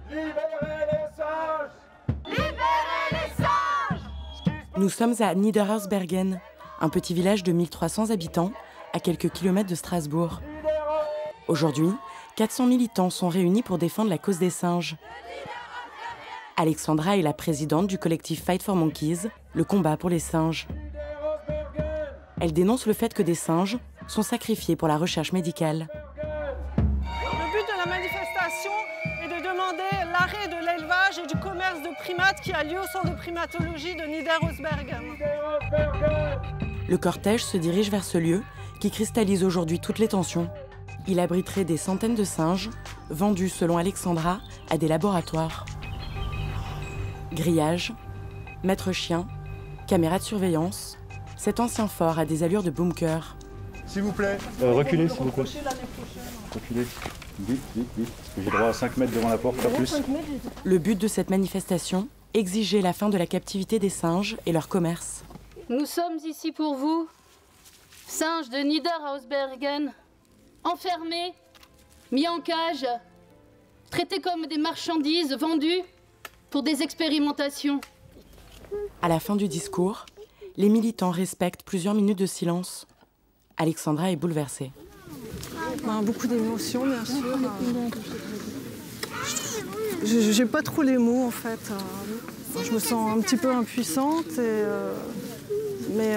Libérez les singes! Libérez les singes! Nous sommes à Niederhausbergen, un petit village de 1300 habitants, à quelques kilomètres de Strasbourg. Aujourd'hui, 400 militants sont réunis pour défendre la cause des singes. Alexandra est la présidente du collectif Fight for Monkeys, le combat pour les singes. Elle dénonce le fait que des singes sont sacrifiés pour la recherche médicale. Le but de la manifestation est de demander l'arrêt de l'élevage et du commerce de primates qui a lieu au centre de primatologie de Niederhausbergen. Le cortège se dirige vers ce lieu qui cristallise aujourd'hui toutes les tensions. Il abriterait des centaines de singes, vendus selon Alexandra à des laboratoires. Grillage, maître chien, caméra de surveillance, cet ancien fort a des allures de bunker. S'il vous plaît. Reculez, s'il vous plaît. Reculez. Vite, vite, vite. Parce que j'ai droit à 5 mètres devant la porte, pas plus. Le but de cette manifestation, exiger la fin de la captivité des singes et leur commerce. Nous sommes ici pour vous, singes de Niederhausbergen, enfermés, mis en cage, traités comme des marchandises vendues pour des expérimentations. À la fin du discours, les militants respectent plusieurs minutes de silence. Alexandra est bouleversée. Beaucoup d'émotions, bien sûr. J'ai pas trop les mots, en fait. Je me sens un petit peu impuissante, mais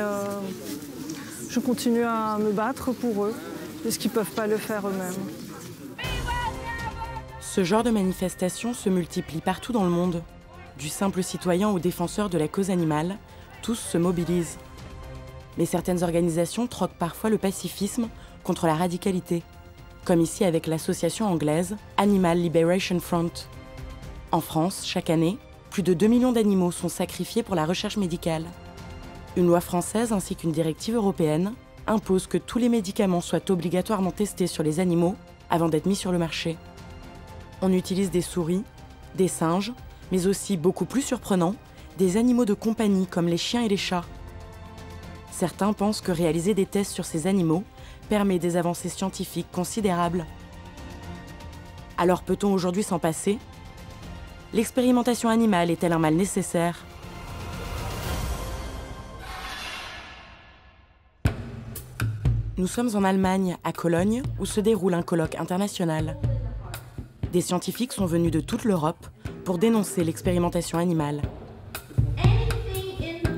je continue à me battre pour eux, parce qu'ils ne peuvent pas le faire eux-mêmes. Ce genre de manifestations se multiplie partout dans le monde. Du simple citoyen au défenseur de la cause animale, tous se mobilisent. Mais certaines organisations troquent parfois le pacifisme contre la radicalité, comme ici avec l'association anglaise Animal Liberation Front. En France, chaque année, plus de 2 millions d'animaux sont sacrifiés pour la recherche médicale. Une loi française ainsi qu'une directive européenne imposent que tous les médicaments soient obligatoirement testés sur les animaux avant d'être mis sur le marché. On utilise des souris, des singes, mais aussi, beaucoup plus surprenant, des animaux de compagnie comme les chiens et les chats. Certains pensent que réaliser des tests sur ces animaux permet des avancées scientifiques considérables. Alors peut-on aujourd'hui s'en passer? L'expérimentation animale est-elle un mal nécessaire? Nous sommes en Allemagne, à Cologne, où se déroule un colloque international. Des scientifiques sont venus de toute l'Europe pour dénoncer l'expérimentation animale.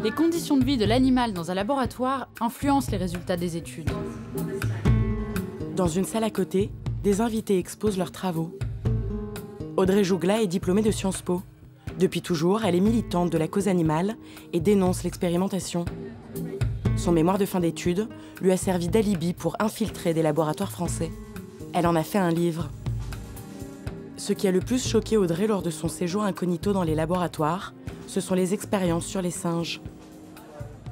Les conditions de vie de l'animal dans un laboratoire influencent les résultats des études. Dans une salle à côté, des invités exposent leurs travaux. Audrey Jougla est diplômée de Sciences Po. Depuis toujours, elle est militante de la cause animale et dénonce l'expérimentation. Son mémoire de fin d'études lui a servi d'alibi pour infiltrer des laboratoires français. Elle en a fait un livre. Ce qui a le plus choqué Audrey lors de son séjour incognito dans les laboratoires, ce sont les expériences sur les singes.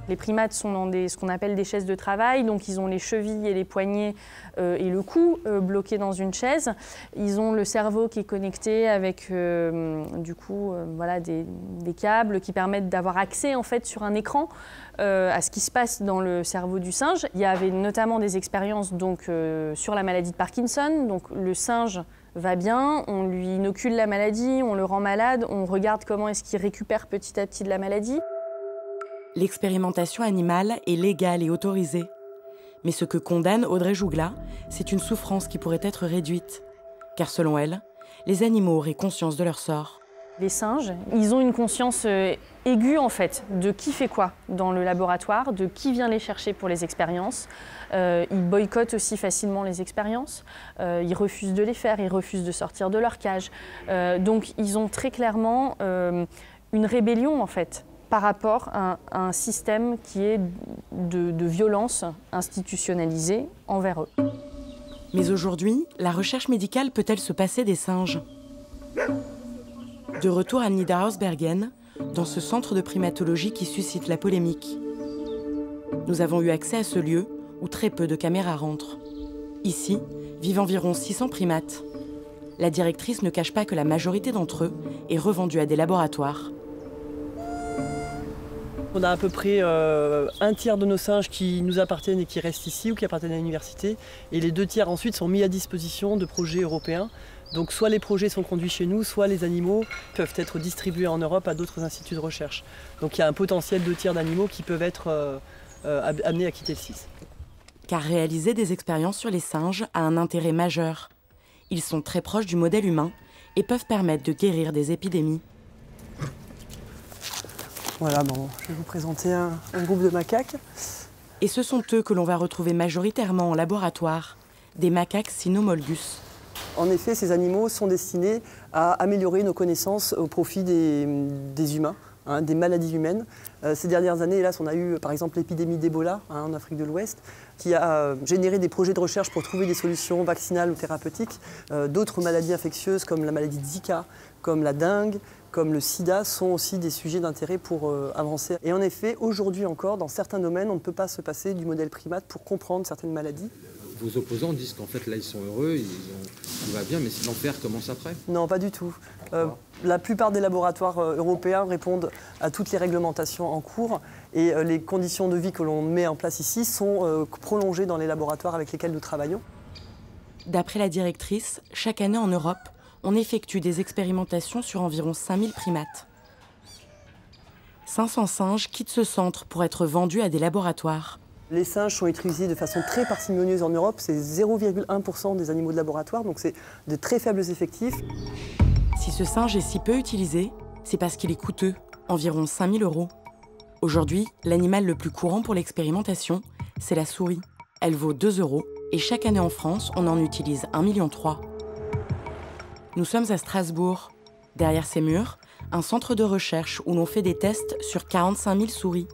Les primates sont dans ce qu'on appelle des chaises de travail, donc ils ont les chevilles et les poignets et le cou bloqués dans une chaise. Ils ont le cerveau qui est connecté avec voilà, des câbles qui permettent d'avoir accès en fait, sur un écran à ce qui se passe dans le cerveau du singe. Il y avait notamment des expériences donc, sur la maladie de Parkinson. Donc, le singe va bien, on lui inocule la maladie, on le rend malade, on regarde comment est-ce qu'il récupère petit à petit de la maladie. L'expérimentation animale est légale et autorisée. Mais ce que condamne Audrey Jougla, c'est une souffrance qui pourrait être réduite. Car selon elle, les animaux auraient conscience de leur sort. Les singes, ils ont une conscience aiguë en fait, de qui fait quoi dans le laboratoire, de qui vient les chercher pour les expériences. Ils boycottent aussi facilement les expériences, ils refusent de les faire, ils refusent de sortir de leur cage. Donc ils ont très clairement une rébellion en fait, par rapport à un système qui est de violence institutionnalisée envers eux. Mais aujourd'hui, la recherche médicale peut-elle se passer des singes? De retour à Niederhausbergen, dans ce centre de primatologie qui suscite la polémique. Nous avons eu accès à ce lieu où très peu de caméras rentrent. Ici, vivent environ 600 primates. La directrice ne cache pas que la majorité d'entre eux est revendue à des laboratoires. On a à peu près un tiers de nos singes qui nous appartiennent et qui restent ici ou qui appartiennent à l'université. Et les 2 tiers ensuite sont mis à disposition de projets européens Donc soit les projets sont conduits chez nous, soit les animaux peuvent être distribués en Europe à d'autres instituts de recherche. Donc il y a un potentiel de tiers d'animaux qui peuvent être amenés à quitter le site. Car réaliser des expériences sur les singes a un intérêt majeur. Ils sont très proches du modèle humain et peuvent permettre de guérir des épidémies. Voilà, bon, je vais vous présenter un groupe de macaques. Et ce sont eux que l'on va retrouver majoritairement en laboratoire, des macaques cynomolgus. En effet, ces animaux sont destinés à améliorer nos connaissances au profit des humains, des maladies humaines. Ces dernières années, hélas, on a eu par exemple l'épidémie d'Ebola en Afrique de l'Ouest, qui a généré des projets de recherche pour trouver des solutions vaccinales ou thérapeutiques. D'autres maladies infectieuses comme la maladie de Zika, comme la dengue, comme le sida, sont aussi des sujets d'intérêt pour avancer. Et en effet, aujourd'hui encore, dans certains domaines, on ne peut pas se passer du modèle primate pour comprendre certaines maladies. Vos opposants disent qu'en fait là ils sont heureux, tout va bien, mais si l'enfer commence après? Non, pas du tout. La plupart des laboratoires européens répondent à toutes les réglementations en cours et les conditions de vie que l'on met en place ici sont prolongées dans les laboratoires avec lesquels nous travaillons. D'après la directrice, chaque année en Europe, on effectue des expérimentations sur environ 5000 primates. 500 singes quittent ce centre pour être vendus à des laboratoires. Les singes sont utilisés de façon très parcimonieuse en Europe, c'est 0,1% des animaux de laboratoire, donc c'est de très faibles effectifs. Si ce singe est si peu utilisé, c'est parce qu'il est coûteux, environ 5000 €. Aujourd'hui, l'animal le plus courant pour l'expérimentation, c'est la souris. Elle vaut 2 € et chaque année en France, on en utilise 1,3 million. Nous sommes à Strasbourg. Derrière ces murs, un centre de recherche où l'on fait des tests sur 45 000 souris.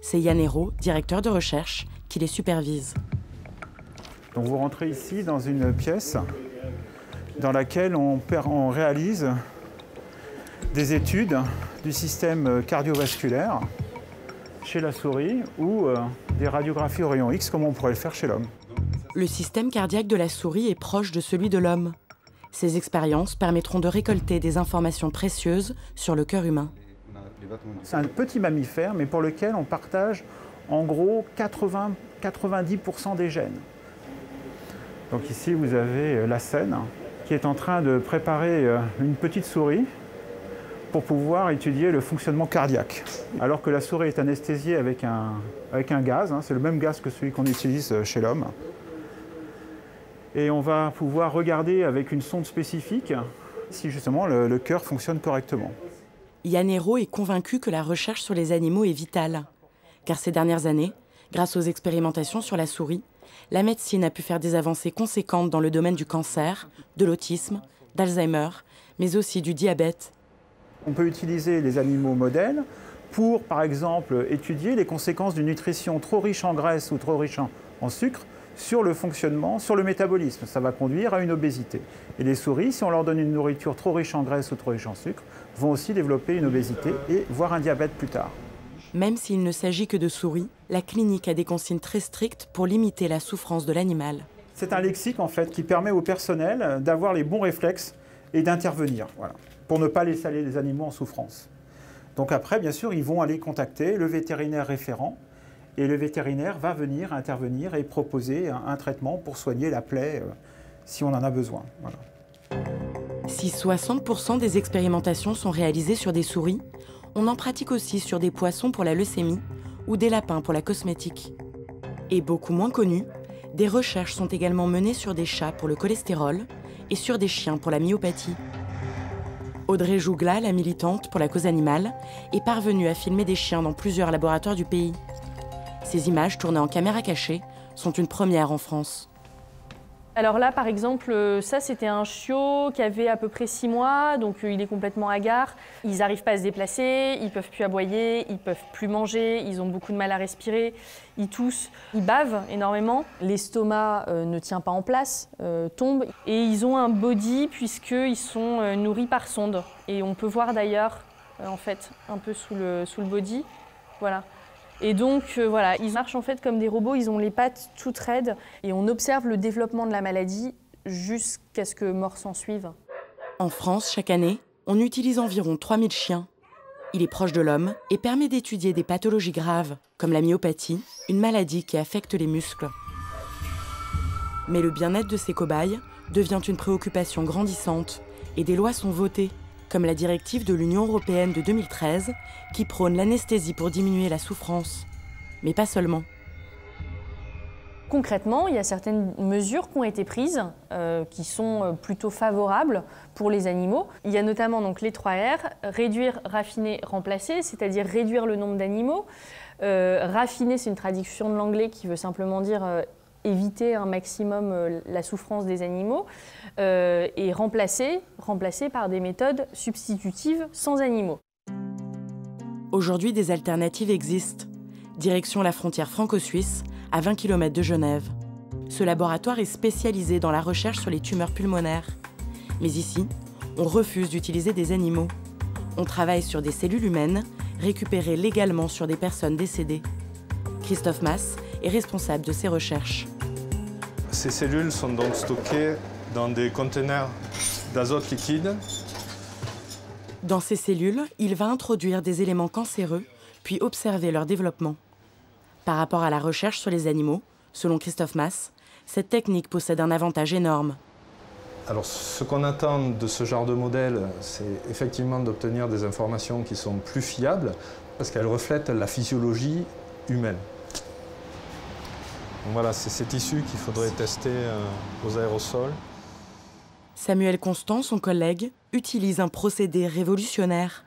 C'est Yann Hérault, directeur de recherche, qui les supervise. Donc vous rentrez ici dans une pièce dans laquelle on réalise des études du système cardiovasculaire chez la souris ou des radiographies au rayon X comme on pourrait le faire chez l'homme. Le système cardiaque de la souris est proche de celui de l'homme. Ces expériences permettront de récolter des informations précieuses sur le cœur humain. C'est un petit mammifère, mais pour lequel on partage en gros 90% des gènes. Donc ici, vous avez la scène qui est en train de préparer une petite souris pour pouvoir étudier le fonctionnement cardiaque. Alors que la souris est anesthésiée avec un gaz, c'est le même gaz que celui qu'on utilise chez l'homme. Et on va pouvoir regarder avec une sonde spécifique si justement le cœur fonctionne correctement. Yann Hérault est convaincu que la recherche sur les animaux est vitale. Car ces dernières années, grâce aux expérimentations sur la souris, la médecine a pu faire des avancées conséquentes dans le domaine du cancer, de l'autisme, d'Alzheimer, mais aussi du diabète. On peut utiliser les animaux modèles pour, par exemple, étudier les conséquences d'une nutrition trop riche en graisse ou trop riche en sucre sur le fonctionnement, sur le métabolisme. Ça va conduire à une obésité. Et les souris, si on leur donne une nourriture trop riche en graisse ou trop riche en sucre, vont aussi développer une obésité et voire un diabète plus tard. Même s'il ne s'agit que de souris, la clinique a des consignes très strictes pour limiter la souffrance de l'animal. C'est un lexique en fait qui permet au personnel d'avoir les bons réflexes et d'intervenir, voilà, pour ne pas laisser aller les animaux en souffrance. Donc après, bien sûr, ils vont aller contacter le vétérinaire référent et le vétérinaire va venir intervenir et proposer un traitement pour soigner la plaie si on en a besoin. Voilà. Si 60% des expérimentations sont réalisées sur des souris, on en pratique aussi sur des poissons pour la leucémie ou des lapins pour la cosmétique. Et beaucoup moins connu, des recherches sont également menées sur des chats pour le cholestérol et sur des chiens pour la myopathie. Audrey Jougla, la militante pour la cause animale, est parvenue à filmer des chiens dans plusieurs laboratoires du pays. Ces images, tournées en caméra cachée, sont une première en France. Alors là, par exemple, ça, c'était un chiot qui avait à peu près 6 mois, donc il est complètement hagard. Ils n'arrivent pas à se déplacer, ils ne peuvent plus aboyer, ils ne peuvent plus manger, ils ont beaucoup de mal à respirer, ils toussent, ils bavent énormément. L'estomac ne tient pas en place, tombe, et ils ont un body puisqu'ils sont nourris par sonde. Et on peut voir d'ailleurs, en fait, un peu sous le body, voilà. Et donc, voilà, ils marchent en fait comme des robots, ils ont les pattes toutes raides et on observe le développement de la maladie jusqu'à ce que mort s'en suive. En France, chaque année, on utilise environ 3000 chiens. Il est proche de l'homme et permet d'étudier des pathologies graves, comme la myopathie, une maladie qui affecte les muscles. Mais le bien-être de ces cobayes devient une préoccupation grandissante et des lois sont votées, comme la directive de l'Union européenne de 2013 qui prône l'anesthésie pour diminuer la souffrance. Mais pas seulement. Concrètement, il y a certaines mesures qui ont été prises qui sont plutôt favorables pour les animaux. Il y a notamment donc, les 3 R, réduire, raffiner, remplacer, c'est-à-dire réduire le nombre d'animaux. Raffiner, c'est une traduction de l'anglais qui veut simplement dire éviter un maximum la souffrance des animaux. Et remplacer par des méthodes substitutives sans animaux. Aujourd'hui, des alternatives existent. Direction la frontière franco-suisse, à 20 km de Genève. Ce laboratoire est spécialisé dans la recherche sur les tumeurs pulmonaires. Mais ici, on refuse d'utiliser des animaux. On travaille sur des cellules humaines, récupérées légalement sur des personnes décédées. Christophe Mass est responsable de ces recherches. Ces cellules sont donc stockées dans des conteneurs d'azote liquide. Dans ces cellules, il va introduire des éléments cancéreux, puis observer leur développement. Par rapport à la recherche sur les animaux, selon Christophe Mass, cette technique possède un avantage énorme. Alors, ce qu'on attend de ce genre de modèle, c'est effectivement d'obtenir des informations qui sont plus fiables, parce qu'elles reflètent la physiologie humaine. Donc voilà, c'est ces tissus qu'il faudrait tester aux aérosols. Samuel Constant, son collègue, utilise un procédé révolutionnaire.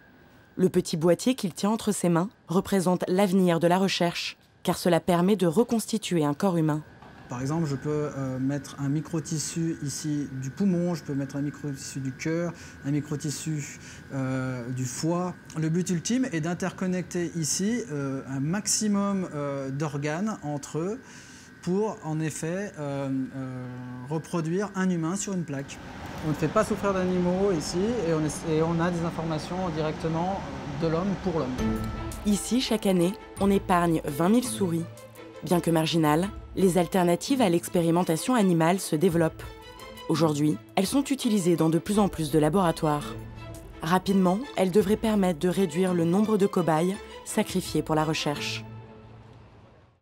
Le petit boîtier qu'il tient entre ses mains représente l'avenir de la recherche, car cela permet de reconstituer un corps humain. Par exemple, je peux mettre un microtissu ici du poumon, je peux mettre un microtissu du cœur, un microtissu du foie. Le but ultime est d'interconnecter ici un maximum d'organes entre eux pour, en effet, reproduire un humain sur une plaque. On ne fait pas souffrir d'animaux ici et on a des informations directement de l'homme pour l'homme. Ici, chaque année, on épargne 20 000 souris. Bien que marginales, les alternatives à l'expérimentation animale se développent. Aujourd'hui, elles sont utilisées dans de plus en plus de laboratoires. Rapidement, elles devraient permettre de réduire le nombre de cobayes sacrifiés pour la recherche.